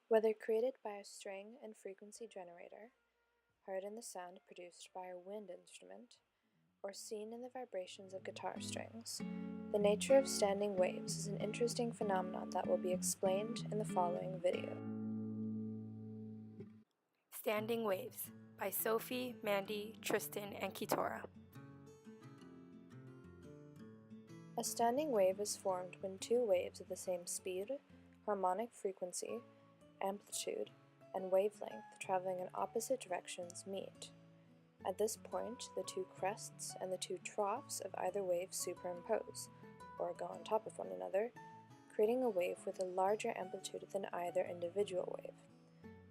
Whether created by a string and frequency generator, heard in the sound produced by a wind instrument, or seen in the vibrations of guitar strings, the nature of standing waves is an interesting phenomenon that will be explained in the following video. Standing Waves by Sophie, Mandy, Tristan, and Kitora. A standing wave is formed when two waves of the same speed, harmonic frequency, amplitude, and wavelength traveling in opposite directions meet. At this point, the two crests and the two troughs of either wave superimpose, or go on top of one another, creating a wave with a larger amplitude than either individual wave.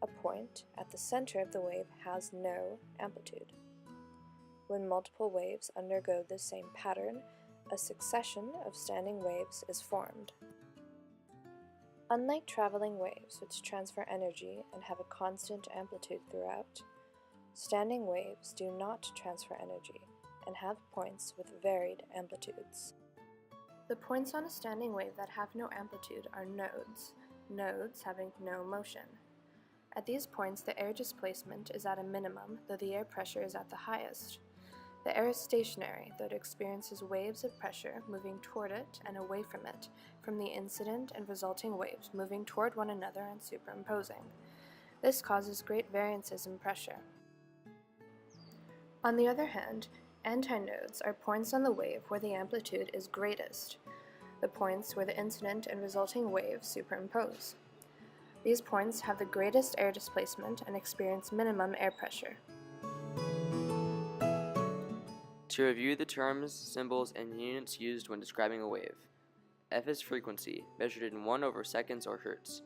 A point at the center of the wave has no amplitude. When multiple waves undergo the same pattern, a succession of standing waves is formed. Unlike traveling waves, which transfer energy and have a constant amplitude throughout, standing waves do not transfer energy and have points with varied amplitudes. The points on a standing wave that have no amplitude are nodes, nodes having no motion. At these points, the air displacement is at a minimum, though the air pressure is at the highest. The air is stationary, though it experiences waves of pressure moving toward it and away from it, from the incident and resulting waves moving toward one another and superimposing. This causes great variances in pressure. On the other hand, antinodes are points on the wave where the amplitude is greatest, the points where the incident and resulting waves superimpose. These points have the greatest air displacement and experience minimum air pressure. To review the terms, symbols, and units used when describing a wave. F is frequency, measured in 1/seconds or hertz.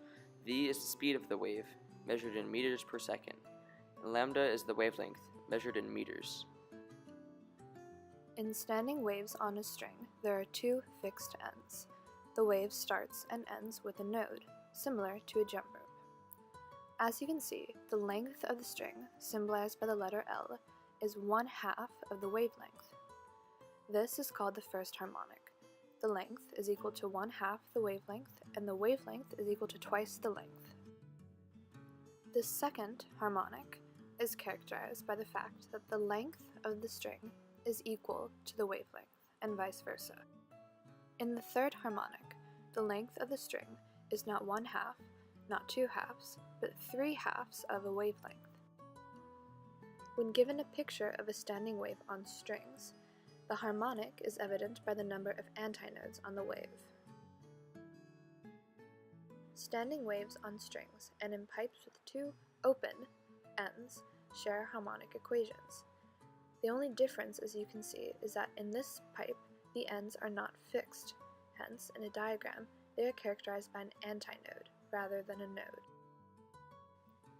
V is the speed of the wave, measured in meters per second. And lambda is the wavelength, measured in meters. In standing waves on a string, there are two fixed ends. The wave starts and ends with a node, similar to a jump rope. As you can see, the length of the string, symbolized by the letter L, is 1/2 of the wavelength. This is called the first harmonic. The length is equal to 1/2 the wavelength, and the wavelength is equal to twice the length. The second harmonic is characterized by the fact that the length of the string is equal to the wavelength, and vice versa. In the third harmonic, the length of the string is not 1/2, not 2/2, but 3/2 of a wavelength. When given a picture of a standing wave on strings, the harmonic is evident by the number of antinodes on the wave. Standing waves on strings and in pipes with two open ends share harmonic equations. The only difference, as you can see, is that in this pipe, the ends are not fixed. Hence, in a diagram, they are characterized by an antinode rather than a node.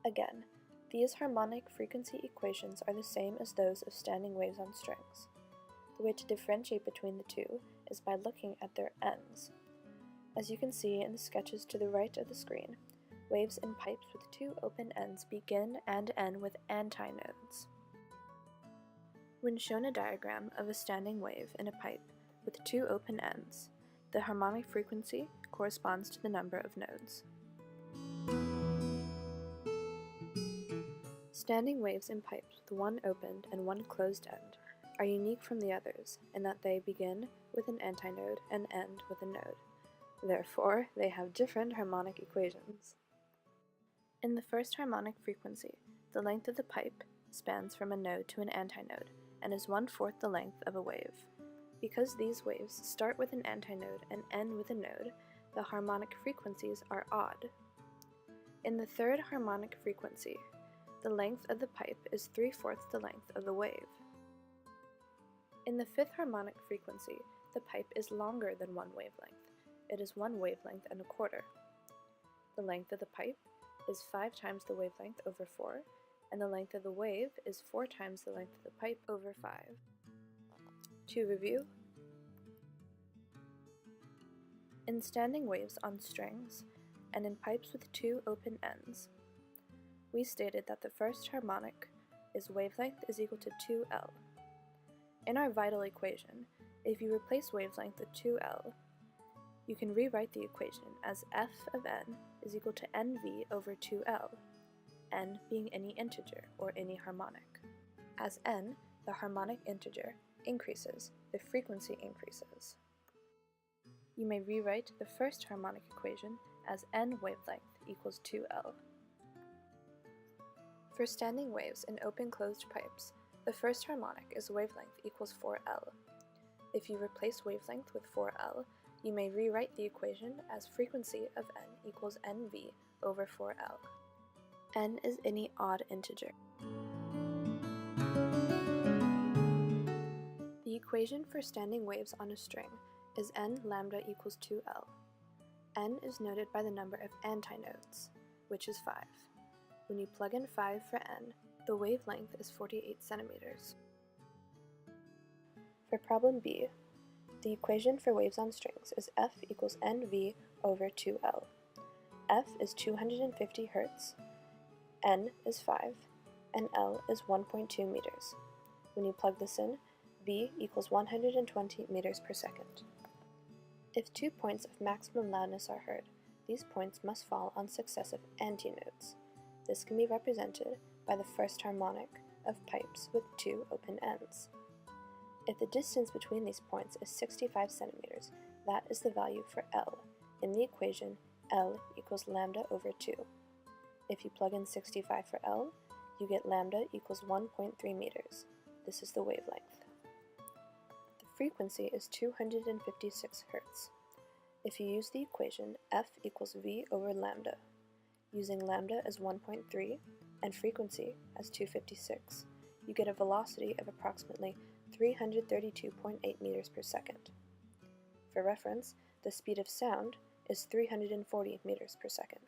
Again, these harmonic frequency equations are the same as those of standing waves on strings. The way to differentiate between the two is by looking at their ends. As you can see in the sketches to the right of the screen, waves in pipes with two open ends begin and end with antinodes. When shown a diagram of a standing wave in a pipe with two open ends, the harmonic frequency corresponds to the number of nodes. Standing waves in pipes with one opened and one closed end are unique from the others in that they begin with an antinode and end with a node. Therefore, they have different harmonic equations. In the first harmonic frequency, the length of the pipe spans from a node to an antinode and is 1/4 the length of a wave. Because these waves start with an antinode and end with a node, the harmonic frequencies are odd. In the third harmonic frequency, the length of the pipe is 3/4 the length of the wave. In the fifth harmonic frequency, the pipe is longer than one wavelength. It is 1 wavelength and a quarter. The length of the pipe is 5 times the wavelength over 4, and the length of the wave is 4 times the length of the pipe over 5. To review, in standing waves on strings, and in pipes with two open ends, we stated that the first harmonic is wavelength is equal to 2L. In our vital equation, if you replace wavelength with 2L, you can rewrite the equation as f of n is equal to nv over 2L, n being any integer or any harmonic. As n, the harmonic integer, increases, the frequency increases. You may rewrite the first harmonic equation as n wavelength equals 2L. For standing waves in open-closed pipes, the first harmonic is wavelength equals 4L. If you replace wavelength with 4L, you may rewrite the equation as frequency of n equals nv over 4L. N is any odd integer. The equation for standing waves on a string is n lambda equals 2L. N is noted by the number of antinodes, which is 5. When you plug in 5 for n, the wavelength is 48 centimeters. For problem B, the equation for waves on strings is F equals nv over 2L. F is 250 Hz, n is 5, and L is 1.2 meters. When you plug this in, V equals 120 meters per second. If 2 points of maximum loudness are heard, these points must fall on successive antinodes. This can be represented by the first harmonic of pipes with 2 open ends. If the distance between these points is 65 centimeters, that is the value for L. In the equation, L equals lambda over 2. If you plug in 65 for L, you get lambda equals 1.3 meters. This is the wavelength. The frequency is 256 Hz. If you use the equation F equals V over lambda, using lambda as 1.3 and frequency as 256, you get a velocity of approximately 332.8 meters per second. For reference, the speed of sound is 340 meters per second.